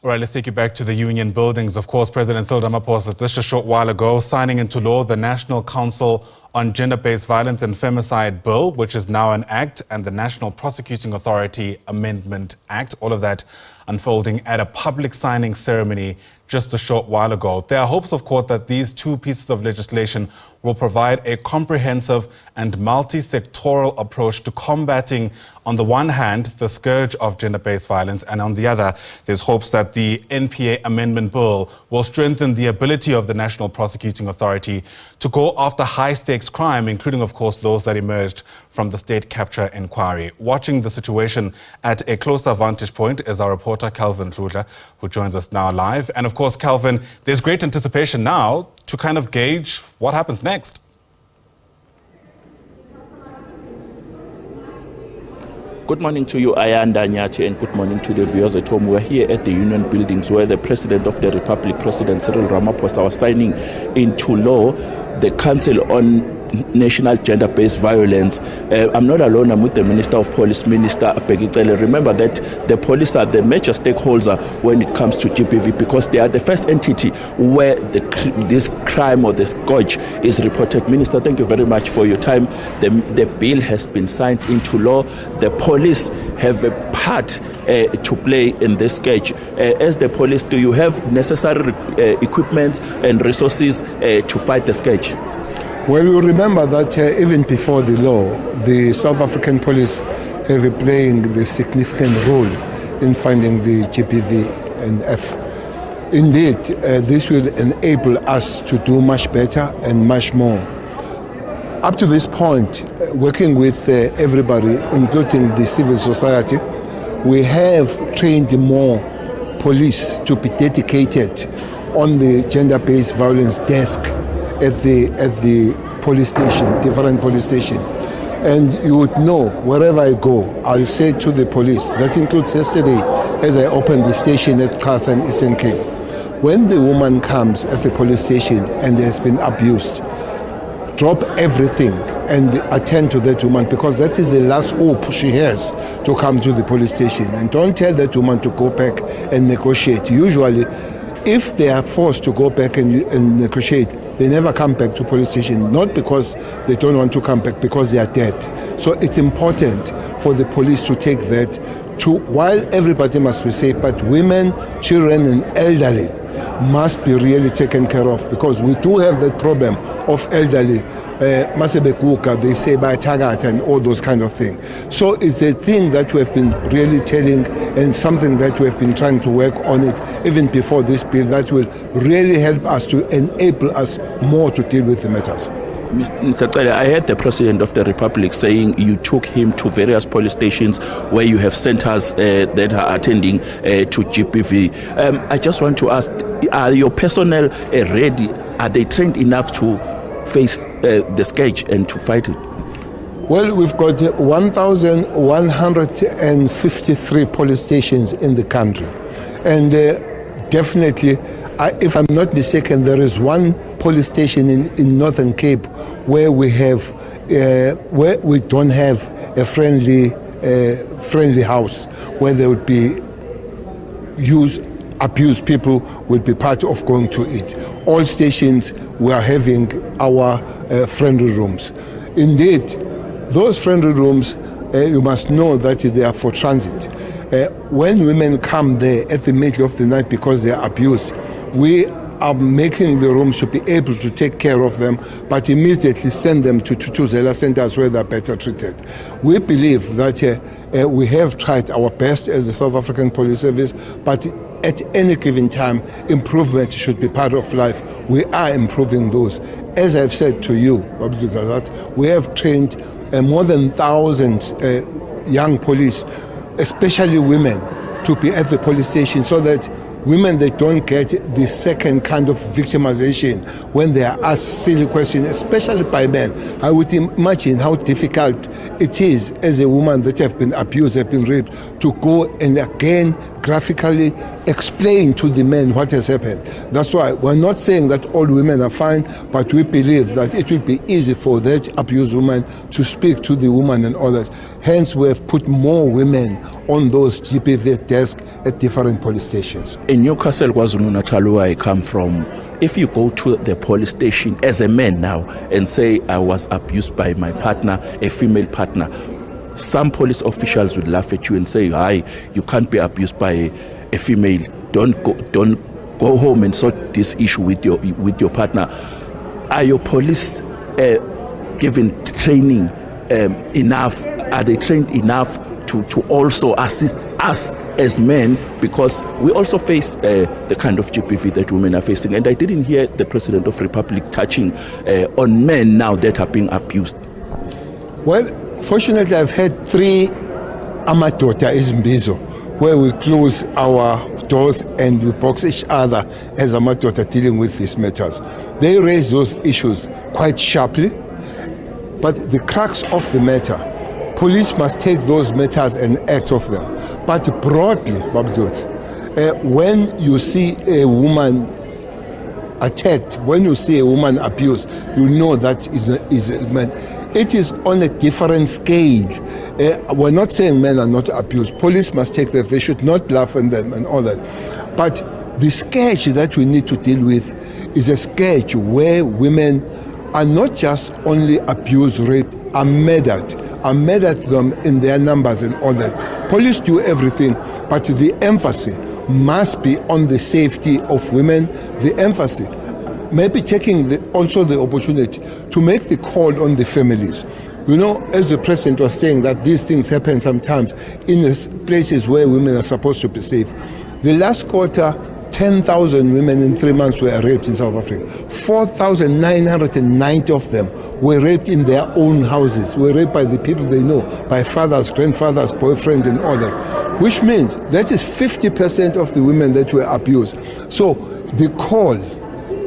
All right, let's take you back to the union buildings. Of course, President Cyril Ramaphosa just a short while ago signing into law the National Council on Gender-Based Violence and Femicide Bill, which is now an act, and the National Prosecuting Authority Amendment Act. All of that unfolding at a public signing ceremony just a short while ago. There are hopes, of course, that these two pieces of legislation will provide a comprehensive and multi-sectoral approach to combating, on the one hand, the scourge of gender-based violence, and on the other, there's hopes that the NPA Amendment Bill will strengthen the ability of the National Prosecuting Authority to go after high-stakes crime, including, of course, those that emerged from the state capture inquiry. Watching the situation at a closer vantage point is our reporter, Dludla, who joins us now live. And of course, Calvin, there's great anticipation now to kind of gauge what happens next. Good morning to you, Ayanda Nyati, and good morning to the viewers at home. We're here at the Union Buildings where the President of the Republic, President Cyril Ramaphosa, was signing into law the Council on National Gender-Based Violence. I'm not alone, I'm with the Minister of Police, Minister Cele. Remember that the police are the major stakeholder when it comes to GBV because they are the first entity where this crime or the scourge is reported. Minister, thank you very much for your time. The bill has been signed into law. The police have a part to play in this scourge. As the police, do you have necessary equipment and resources to fight the scourge? Well, you remember that even before the law, the South African police have been playing the significant role in finding the GBV-F. Indeed, this will enable us to do much better and much more. Up to this point, working with everybody, including the civil society, we have trained more police to be dedicated on the gender-based violence desk at the police station, different police station. And you would know, wherever I go, I'll say to the police, that includes yesterday as I opened the station at Kasa and Eastern Cape, when the woman comes at the police station and has been abused, drop everything and attend to that woman, because that is the last hope she has to come to the police station. And don't tell that woman to go back and negotiate. Usually, if they are forced to go back and negotiate, they never come back to police station, not because they don't want to come back, because they are dead. So it's important for the police to take that to, while everybody must be safe, but women, children and elderly must be really taken care of, because we do have that problem of elderly. They say by Tagat and all those kind of things. So it's a thing that we have been really telling, and something that we have been trying to work on it even before this bill, that will really help us to enable us more to deal with the matters. Mr. Cele, I heard the President of the Republic saying you took him to various police stations where you have centers that are attending to GBV. I just want to ask, are your personnel ready? Are they trained enough to face the scourge and to fight it? Well, we've got 1,153 police stations in the country. And definitely, if I'm not mistaken, there is one police station in Northern Cape where we have, where we don't have a friendly house, where there would be abused people will be part of going to it. All stations we are having our friendly rooms. Indeed, those friendly rooms, you must know that they are for transit. When women come there at the middle of the night because they are abused, we are making the rooms to be able to take care of them, but immediately send them to Zela centers where they are better treated. We believe that we have tried our best as the South African Police Service, but at any given time, improvement should be part of life. We are improving those. As I've said to you, we have trained more than 1,000 young police, especially women, to be at the police station, so that women, they don't get the second kind of victimization when they are asked silly questions, especially by men. I would imagine how difficult it is as a woman that have been abused, have been raped, to go and again graphically explain to the men what has happened. That's why we're not saying that all women are fine, but we believe that it will be easy for that abused woman to speak to the woman and all that. Hence, we have put more women on those GBV desks at different police stations. In Newcastle, KwaZulu-Natal, where I come from, if you go to the police station as a man now and say, I was abused by my partner, a female partner, some police officials would laugh at you and say, hi, you can't be abused by a female. Don't go home and sort this issue with your partner. Are your police given training enough? Are they trained enough to also assist us as men, because we also face the kind of GBV that women are facing? And I didn't hear the President of the Republic touching on men now that are being abused. Well, fortunately, I've had 3 Amadota Izimbizo, where we close our doors and we box each other as Amadota dealing with these matters. They raise those issues quite sharply, but the crux of the matter, police must take those matters and act off them. But broadly, when you see a woman attacked, when you see a woman abused, you know that is a man. It is on a different scale. We're not saying men are not abused. Police must take that. They should not laugh at them and all that. But the sketch that we need to deal with is a sketch where women are not just only abused, raped, are murdered them in their numbers and all that. Police do everything, but the emphasis must be on the safety of women. The emphasis maybe taking also the opportunity to make the call on the families. You know, as the President was saying, that these things happen sometimes in places where women are supposed to be safe. The last quarter, 10,000 women in 3 months were raped in South Africa. 4,990 of them were raped in their own houses, were raped by the people they know, by fathers, grandfathers, boyfriends and all that, which means that is 50% of the women that were abused. So the call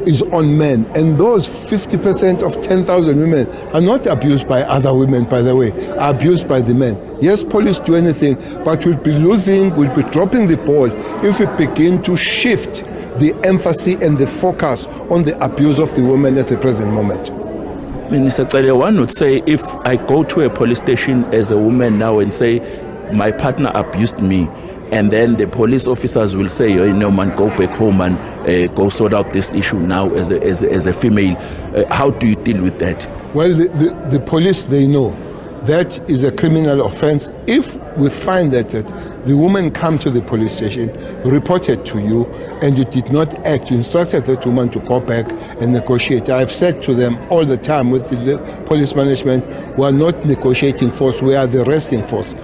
is on men, and those 50% of 10,000 women are not abused by other women, by the way, are abused by the men. Yes, police do anything, but we'll be dropping the ball if we begin to shift the emphasis and the focus on the abuse of the women at the present moment. Minister Cele, one would say, if I go to a police station as a woman now and say, my partner abused me, and then the police officers will say, oh, no man, go back home and go sort out this issue now as a female. How do you deal with that? Well, the police, they know that is a criminal offense. If we find that the woman come to the police station, reported to you, and you did not act, you instructed that woman to go back and negotiate. I've said to them all the time with the police management, we are not negotiating force, we are the arresting force.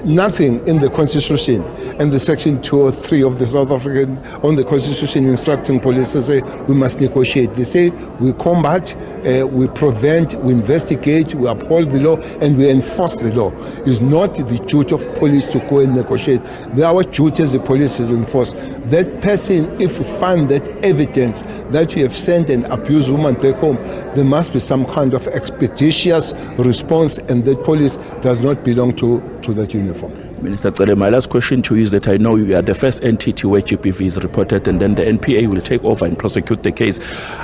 Nothing in the Constitution and the Section 203 of the South African on the Constitution instructing police to say we must negotiate. They say we combat, we prevent, we investigate, we uphold the law, and we enforce the law. It's not the duty of police to go and negotiate. Our duty as the police is to enforce. That person, if we find that evidence that we have sent an abused woman back home, there must be some kind of expeditious response, and that police does not belong to that uniform. Minister Cele, my last question to you is that I know you are the first entity where GBV is reported, and then the NPA will take over and prosecute the case.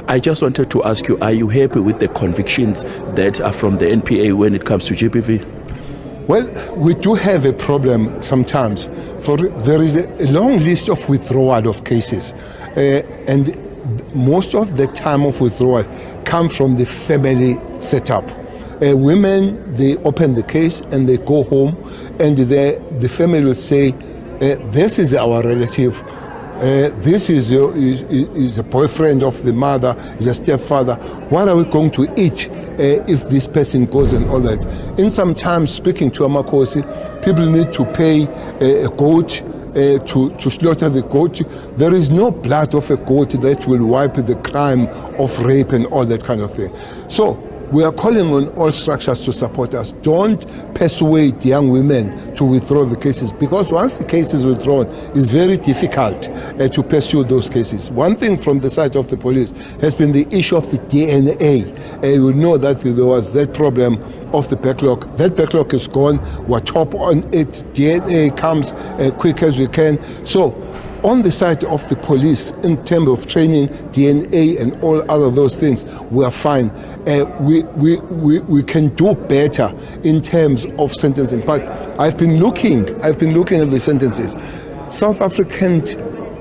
I just wanted to ask you, are you happy with the convictions that are from the NPA when it comes to GBV? Well, we do have a problem sometimes. There is a long list of withdrawal of cases, and most of the time of withdrawal come from the family setup. Women, they open the case and they go home, and the family will say, this is our relative, this is a boyfriend of the mother, is a stepfather. What are we going to eat if this person goes and all that? In some time, speaking to Amakosi, people need to pay a goat to slaughter the goat. There is no blood of a goat that will wipe the crime of rape and all that kind of thing. So we are calling on all structures to support us. Don't persuade young women to withdraw the cases, because once the case is withdrawn, it's very difficult to pursue those cases. One thing from the side of the police has been the issue of the DNA. You know that there was that problem of the backlog. That backlog is gone. We're top on it. DNA comes quick as we can. So on the side of the police, in terms of training, DNA and all other those things, we are fine. We can do better in terms of sentencing. But I've been looking at the sentences. South African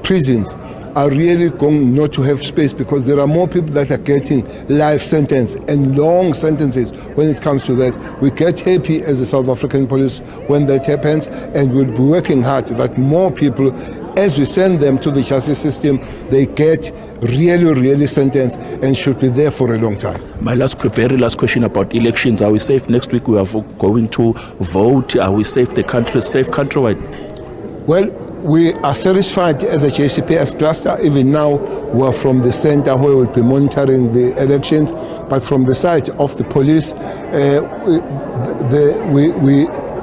prisons are really going not to have space because there are more people that are getting life sentence and long sentences when it comes to that. We get happy as the South African police when that happens, and we'll be working hard that more people, as we send them to the justice system, they get really sentenced and should be there for a long time. My very last question about elections. Are we safe? Next week we are going to vote. Are we safe? The country is safe countrywide? Well, we are satisfied as a JCPS cluster. Even now, we are from the center where we'll be monitoring the elections. But from the side of the police,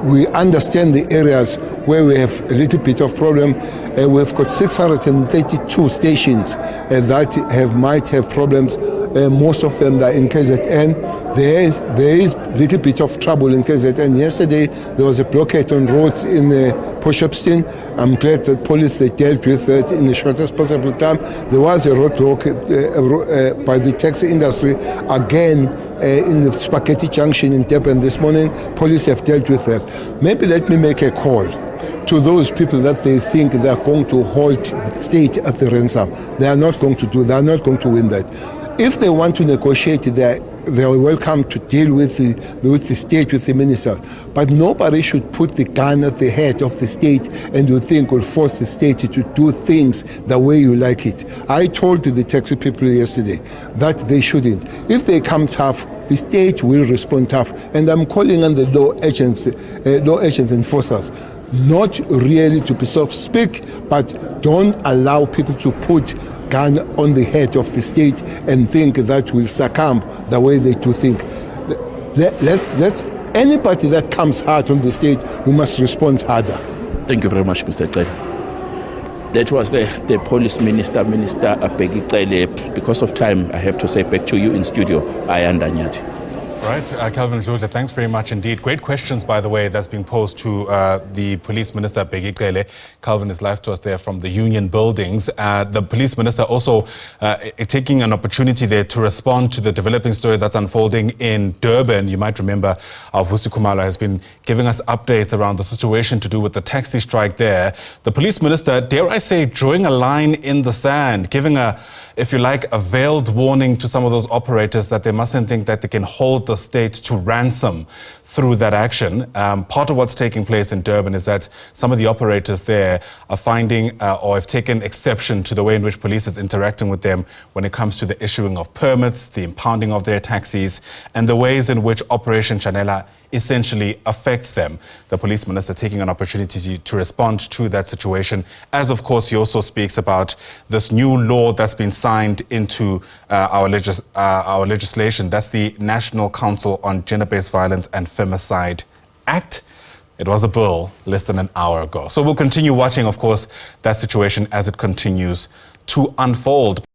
we understand the areas where we have a little bit of problem. We've got 632 stations that might have problems. Most of them are in KZN. There is little bit of trouble in KZN. Yesterday there was a blockade on roads in Prosecuting. I'm glad that police they dealt with that in the shortest possible time. There was a roadblock by the taxi industry again in the Spaghetti Junction in Durban this morning. Police have dealt with that. Maybe let me make a call to those people that they think they are going to hold the state at the ransom. They are not going to do. They are not going to win that. If they want to negotiate, they are welcome to deal with the state, with the ministers. But nobody should put the gun at the head of the state and you think will force the state to do things the way you like it. I told the taxi people yesterday that they shouldn't. If they come tough, the state will respond tough. And I'm calling on the law agents enforcers, not really to be soft speak, but don't allow people to put gun on the head of the state and think that will succumb the way they do think. Let's anybody that comes hard on the state, we must respond harder. Thank you very much, Mr. Cele. That was the police minister, Minister Cele. Because of time, I have to say back to you in studio, Ayanda Nyati. Right, Calvin Dludla, thanks very much indeed. Great questions, by the way, that's being posed to the Police Minister, Cele. Calvin is live to us there from the Union Buildings. The Police Minister also taking an opportunity there to respond to the developing story that's unfolding in Durban. You might remember our Vusi Kumalo has been giving us updates around the situation to do with the taxi strike there. The Police Minister, dare I say, drawing a line in the sand, giving a, if you like, a veiled warning to some of those operators that they mustn't think that they can hold the state to ransom through that action. Part of what's taking place in Durban is that some of the operators there are finding or have taken exception to the way in which police is interacting with them when it comes to the issuing of permits, the impounding of their taxis, and the ways in which Operation Chanela essentially affects them. The police minister taking an opportunity to respond to that situation, as of course he also speaks about this new law that's been signed into our legislation. That's the National Council on Gender-Based Violence and Femicide Act. It was a bill less than an hour ago. So we'll continue watching, of course, that situation as it continues to unfold.